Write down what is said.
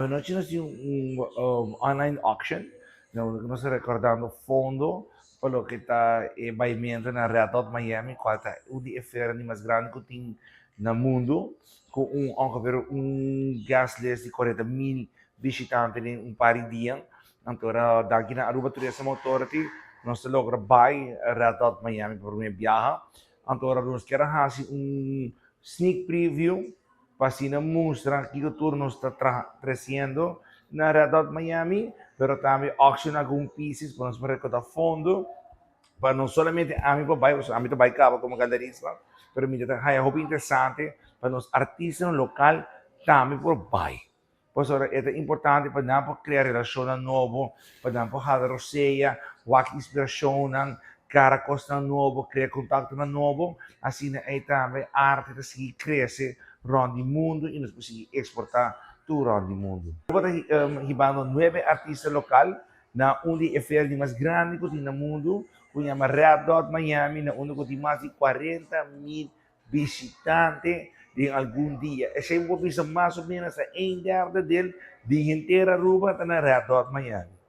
Anoche nós tínhamos online auction, nós recordando fundo pelo que está baimento na Red Dot Miami, qual está uma das feiras mais grandes que tem no mundo, com ongeveer gasless de 40.000 visitantes em par de dias. Então, daqui na Aruba Tourism Authority, nós logramos buy Red Dot Miami por uma viagem. Então, nós queremos fazer sneak preview para assim mostrar que o turno está crescendo na Red Dot Miami, pero também auction alguns pieces para nós recaudar fundo, para não somente a mim para a mim também acaba como galerista, pero me dá é hobby interessante para nós artistas local também por buy. Por isso é importante para nós criar relações novas, para nós fazer roceia, wak inspiração, cara costa novo, criar contato novo, assim é também a arte de seguir crescer rond o mundo e nós conseguimos exportar tudo rond o mundo. Estamos hibando 9 artistas locais na onde é feira mais grande que tem no mundo, que chama Red Dot Miami, na onde tem mais de 40.000 visitantes em algum dia. Esse é um pouco mais ou menos a 1/3 dele, de inteira Aruba, está na Red Dot Miami.